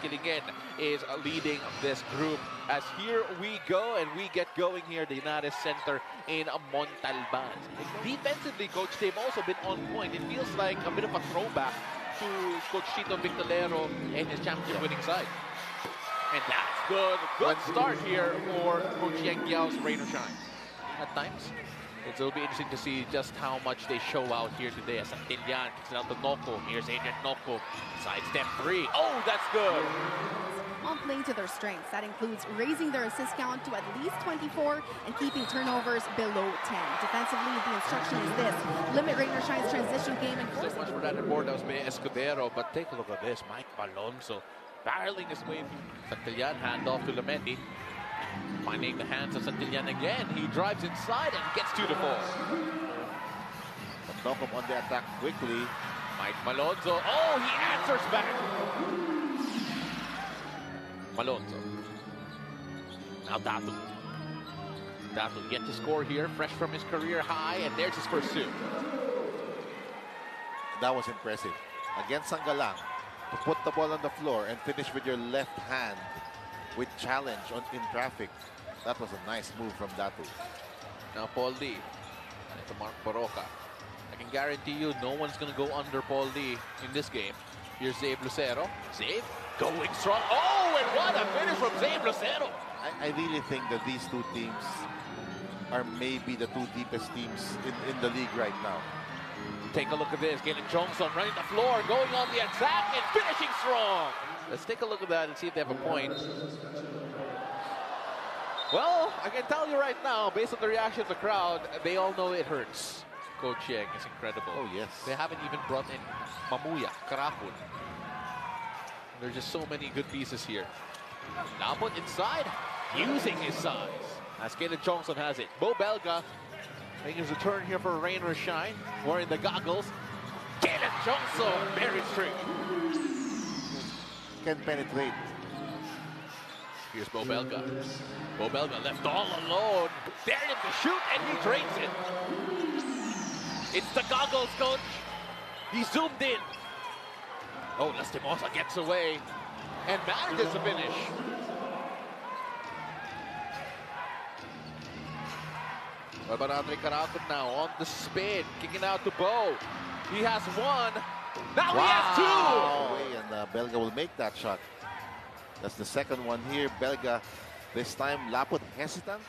Kilingen is leading this group. As here we go, and we get going here, the United Center in Montalban. Defensively, Coach, they've also been on point. It feels like a bit of a throwback to Coach Chito Victorero and his championship winning side. And that's good. Good start here for Coach Yang Yao's rain or shine. At times, it'll be interesting to see just how much they show out here today. As Santillan kicks it out to Noko. Here's Adrian Noko. Sidestep 3. Oh, that's good. On playing to their strengths. That includes raising their assist count to at least 24 and keeping turnovers below 10. Defensively, the instruction is this: limit Rain or Shine's transition game and force. So much for that board. That was by Escudero, but take a look at this. Mike Alonso barreling his way through. Santillan, handoff to Lamenti. Finding the hands of Santillan again. He drives inside and gets 2 to 4. Noko on the attack quickly. Mike Malonzo. Oh, he answers back. Malonzo. Now Datu. Datu yet to score here, fresh from his career high, and there's his first 2. That was impressive. Against Sangalang, to put the ball on the floor and finish with your left hand with challenge in traffic. That was a nice move from Datu. Now Paul D. To Mark Baroka. I can guarantee you no one's going to go under Paul D in this game. Here's Zabe Lucero. Zabe going strong. Oh, and what a finish from Zabe Lucero. I really think that these two teams are maybe the 2 deepest teams in the league right now. Take a look at this. Galen Johnson running the floor, going on the attack, and finishing strong. Let's take a look at that and see if they have a point. Well, I can tell you right now, based on the reaction of the crowd, they all know it hurts. Coach Yang is incredible. Oh, yes. They haven't even brought in Mamuya, Karakun. There's just so many good pieces here. Now put inside, using his size. As Galen Johnson has it. Bo Belga making his return here for rain or shine. Wearing the goggles. Galen Johnson, very straight. Can penetrate. Here's Bo Belga. Bo Belga left all alone. Daring to shoot, and he drains it. It's the goggles, coach. He zoomed in. Oh, Lastimosa gets away and manages to finish. What about Andre Karakut now on the spin, kicking out to Bo. He has 1. Now he has 2. And Belga will make that shot. That's the second one here. Belga, this time Laput hesitant.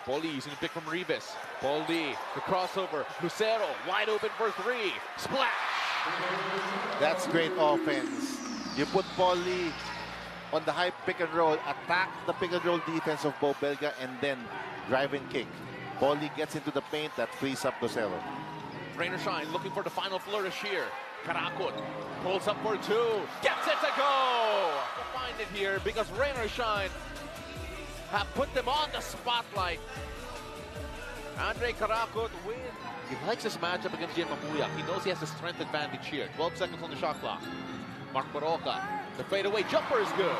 Paul D using the pick from Rivas. Paul D, the crossover. Lucero wide open for 3. Splash! That's great offense. You put Paul Lee on the high pick and roll, attack the pick and roll defense of Bo Belga, and then drive and kick. Paul Lee gets into the paint, that frees up Lucero. Rain or shine, looking for the final flourish here. Karakut pulls up for 2. Gets it to go! We'll find it here because rain or shine have put them on the spotlight. Andre Karakut wins. He likes this matchup against Gian Mamuya. He knows he has the strength advantage here. 12 seconds on the shot clock. Mark Baroka. The fadeaway jumper is good.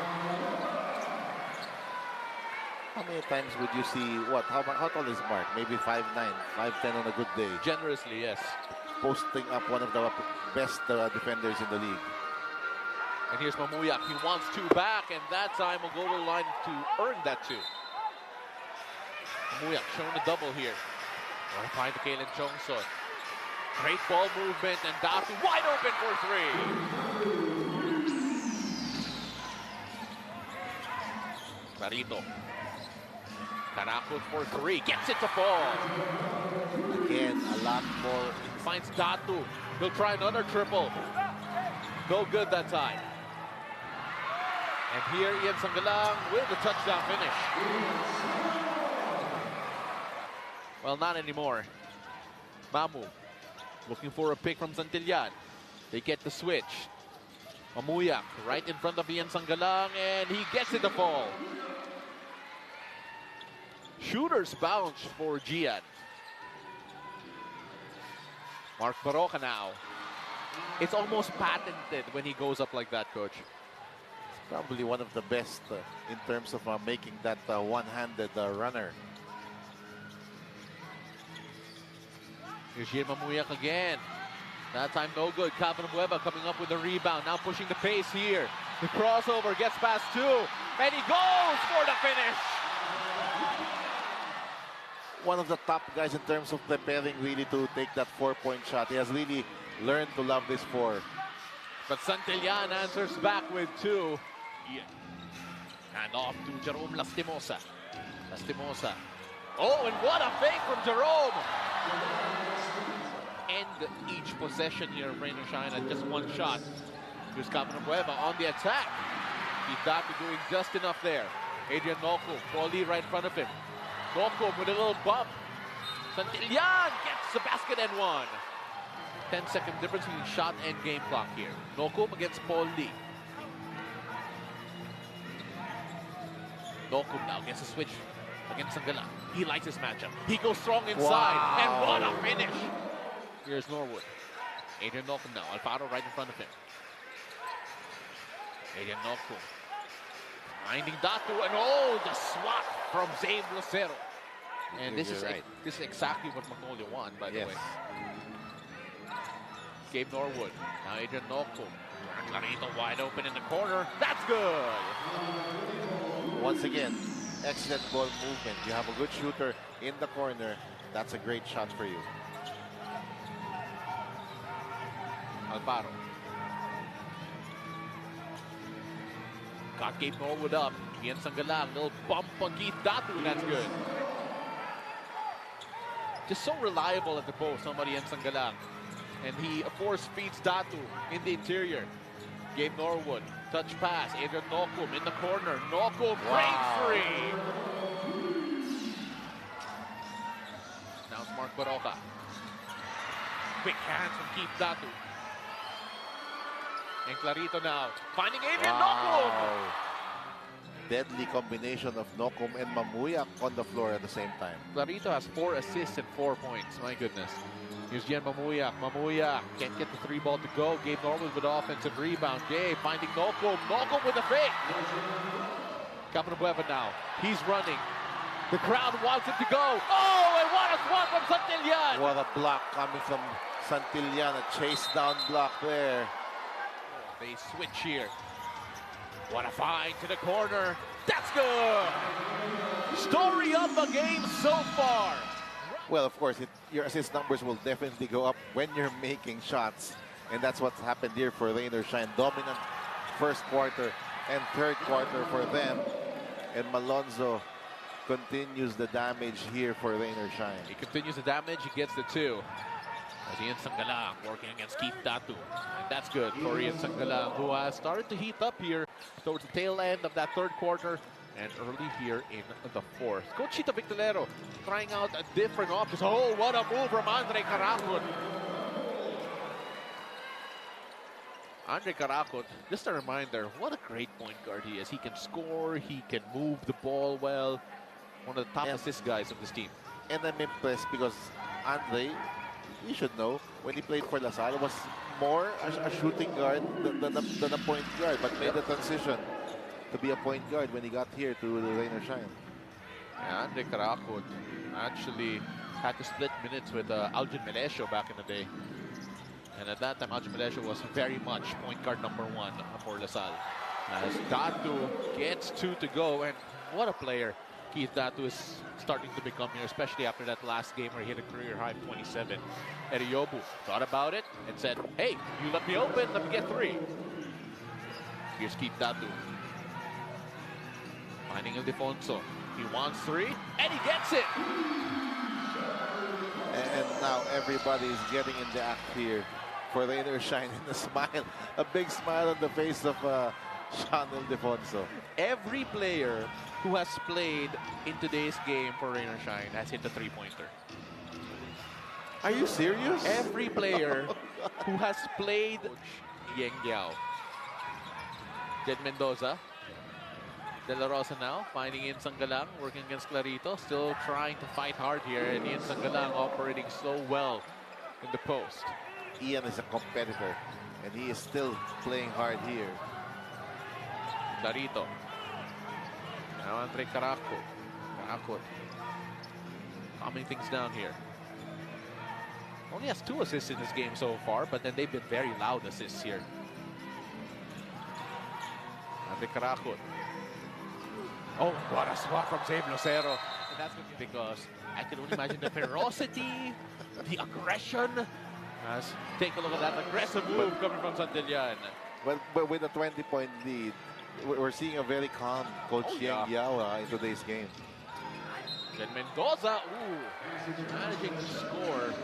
How many times would you see, how tall is Mark? Maybe 5'9", 5'10" on a good day. Generously, yes. Posting up one of the best defenders in the league. And here's Mamuya. He wants 2 back, and that time will go to the line to earn that 2. Mamuya showing the double here. Find to Galen Johnson. Great ball movement, and Datu wide open for 3. Marito. Karakut for 3. Gets it to fall. Again, a lot more. Finds Datu. He'll try another triple. No good that time. And here Ian Sangalang with the touchdown finish. Well, not anymore. Mamu looking for a pick from Santillan. They get the switch. Mamuyak right in front of Ian Sangalang, and he gets it to fall. Shooter's bounce for Gian. Mark Baroka now. It's almost patented when he goes up like that, coach. Probably one of the best in terms of making that one-handed runner. Here's Gian Mamuyak again. That time no good. Capanueva coming up with the rebound. Now pushing the pace here. The crossover gets past 2. And he goes for the finish. One of the top guys in terms of preparing really to take that 4-point shot. He has really learned to love this 4. But Santillan answers back with 2. Yeah. And off to Jerome Lastimosa. Lastimosa. Oh, and what a fake from Jerome! End each possession here of Rain or Shine at just 1 shot. Here's Capanueva on the attack. He's back to doing just enough there. Adrian Nocum, Paulie right in front of him. Nocum with a little bump. Santillan gets the basket and 1. 10-second difference between shot and game clock here. Nocum against Paulie. Nocum now gets a switch against Sangala. He likes his matchup. He goes strong inside. Wow. And what a finish! Here's Norwood. Adrian Nocum now. Alfaro right in front of him. Adrian Nocum. Finding Datu. And oh, the swat from Zabe Lucero. And this is exactly what Magnolia won, by the way. Gabe Norwood. Now Adrian Nocum. Clarito wide open in the corner. That's good! Once again, excellent ball movement. You have a good shooter in the corner. That's a great shot for you. Alvaro. Got Gabe Norwood up. Ian Sanggalang, little bump on Keith Datu. That's good. Just so reliable at the post, somebody in Sanggalang. And he, of course, feeds Datu in the interior. Gabe Norwood, touch pass. Adrian Nocum in the corner. Nocum breaks free. Now it's Mark Baroka. Quick hands from Keith Datu. And Clarito now, finding Adrian Nocum! Deadly combination of Nocum and Mamuyak on the floor at the same time. Clarito has 4 assists and 4 points. My goodness. Here's Gian Mamuyak. Mamuyak can't get the 3 ball to go. Gabe Norwood with offensive rebound. Gabe finding Nocum. Nocum with a fake. Capanueva now. He's running. The crowd wants him to go. Oh, and what a swat from Santillan! What a block coming from Santillan. A chase down block there. They switch here. What a find to the corner. That's good! Story of the game so far. Well, of course, your assist numbers will definitely go up when you're making shots. And that's what's happened here for Rain or Shine. Dominant first quarter and third quarter for them. And Malonzo continues the damage here for Rain or Shine. He continues the damage. He gets the 2. As Ian Sanggalang working against Keith Datu. And that's good for Ian Sanggalang, who has started to heat up here towards the tail end of that third quarter and early here in the fourth. Coach Chito Victorero trying out a different option. Oh, what a move from Andre Caracot. Andre Caracot, just a reminder, what a great point guard he is. He can score, he can move the ball well. One of the top assist guys of this team. And I'm impressed because Andre, you should know, when he played for La Salle, was more a shooting guard than a point guard, but made the transition to be a point guard when he got here to the Rain or Shine. Yeah, Andre Caracot actually had to split minutes with Algin Melesio back in the day. And at that time, Algin Melesio was very much point guard number 1 for La Salle. As Datu gets 2 to go, and what a player Keith Datu is starting to become here, especially after that last game where he hit a career high of 27. Eriobu thought about it and said, hey, you let me open, let me get 3. Here's Keith Datu. Finding Ildefonso. He wants 3, and he gets it! And now everybody's getting in the act here for Rain or Shine. And a smile, a big smile on the face of Sean Ildefonso. Every player who has played in today's game for Rain or Shine has hit the 3-pointer. Are you serious? Every player who has played Yeng Yao. Jed Mendoza. De La Rosa now, finding Ian Sanggalang, working against Clarito. Still trying to fight hard here, and Ian Sanggalang operating so well in the post. Ian is a competitor, and he is still playing hard here. Clarito. Now Andre Caracot. Calming things down here. Only has 2 assists in this game so far, but then they've been very loud assists here. And the Karakot. Oh, what a swat from Zabe Lucero. And that's because I can only imagine the ferocity, the aggression. Take a look at that aggressive move coming from Santillan. Well, but with a 20-point lead, we're seeing a very calm Coach Yang Yao in today's game. Then Mendoza, managing to score.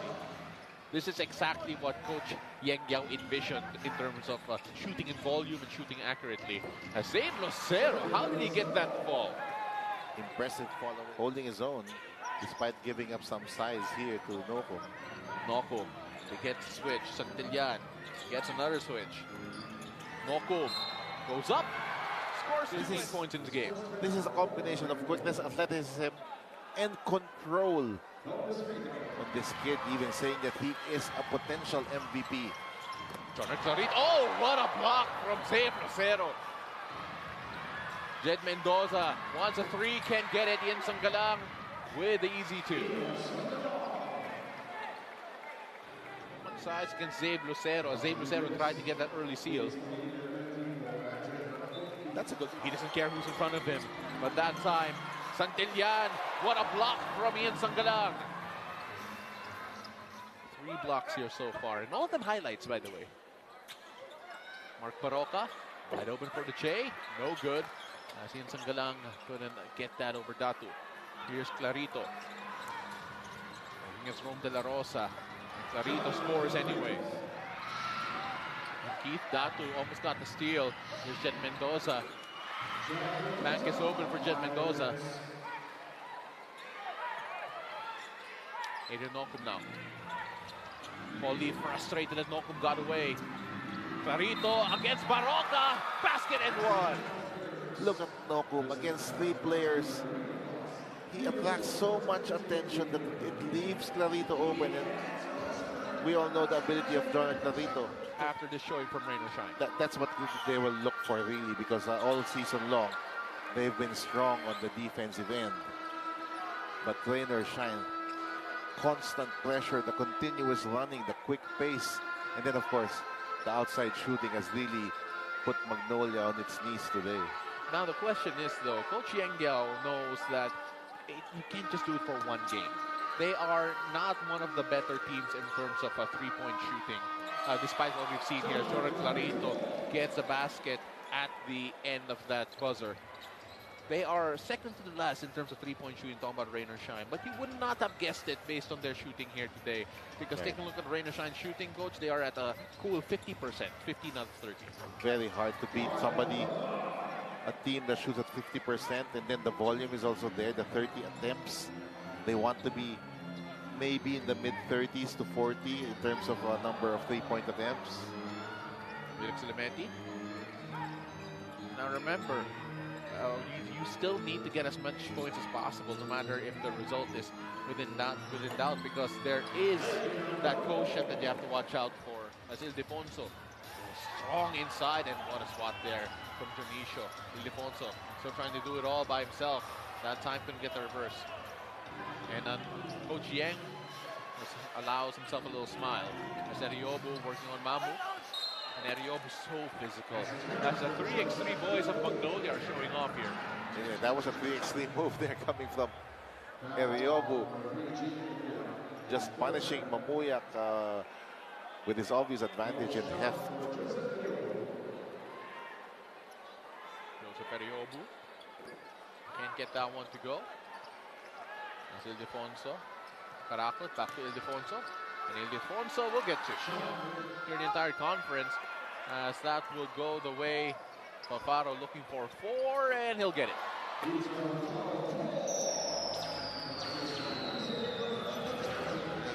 This is exactly what Coach Yang Yao envisioned in terms of shooting in volume and shooting accurately. Zabe Lucero, how did he get that ball? Impressive following. Holding his own, despite giving up some size here to Noko. Noko, they get switch. Santillan gets another switch. Noko goes up, scores 15 points in the game. This is a combination of quickness, athleticism, and control. On this kid, even saying that he is a potential MVP. Oh, what a block from Zabe Lucero. Jed Mendoza wants a 3, can't get it. Ian Sanggalang with the easy 2. One size against Zabe Lucero. Zabe Lucero tried to get that early seal. That's a good. He doesn't care who's in front of him. But that time, Santillan, what a block from Ian Sanggalang. 3 blocks here so far, and all of them highlights, by the way. Mark Paroca, wide open for the Che, no good. As Ian Sanggalang couldn't get that over Datu. Here's Clarito. Against Rome De La Rosa. Clarito scores anyway. And Keith Datu almost got the steal. Here's Jed Mendoza. Bank is open for Jed Mendoza. Adrian Nocum now. Paulie frustrated as Nocum got away. Clarito against Baroka. Basket and 1. Look at Nocum against 3 players. He attracts so much attention that it leaves Clarito open. And we all know the ability of Jonathan Clarito. After this showing from Rain or Shine. That's what they will look for, really, because all season long, they've been strong on the defensive end. But Rain or Shine, constant pressure, the continuous running, the quick pace, and then, of course, the outside shooting has really put Magnolia on its knees today. Now, the question is, though, Coach Yang Yao knows that you can't just do it for one game. They are not one of the better teams in terms of a 3-point shooting. Despite what we've seen here, Jordan Clarito gets a basket at the end of that buzzer. They are second to the last in terms of 3-point shooting, talking about Rain or Shine. But you would not have guessed it based on their shooting here today. Because taking a look at Rain or Shine shooting, Coach, they are at a cool 50%, 15 out of 30. Very hard to beat somebody, a team that shoots at 50%, and then the volume is also there, the 30 attempts. They want to be maybe in the mid-30s to 40 in terms of a number of 3-point attempts. Felix Elementi. Now remember, you still need to get as much points as possible, no matter if the result is within doubt, because there is that quotient that you have to watch out for. As Ildefonso, strong inside, and what a swat there from Jonicio. Ildefonso still trying to do it all by himself. That time couldn't get the reverse. And Coach Yang allows himself a little smile. As Eriobu working on Mamu. And Eriobu so physical. That's the 3x3 boys of Magnolia are showing off here. Yeah, that was a 3x3 move there coming from Eriobu. Just punishing Mamuyak with his obvious advantage and heft. Joseph Eriobu. Can't get that one to go. That's Ildefonso. Karakot back to Ildefonso. And Ildefonso will get to here in the entire conference, as that will go the way of Faro, looking for 4, and he'll get it.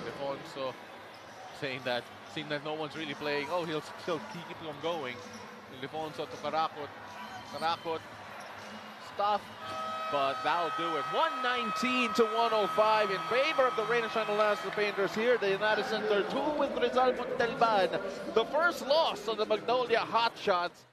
Ildefonso saying that, seeing that no one's really playing, oh, he'll still keep them going. Ildefonso to Karakot. Karakot stuff, but that'll do it. 119 to 105 in favor of the Rain and Shine Elasto Painters here at the United Center. 2 with Rizal Montalban. The first loss of the Magnolia Hotshots.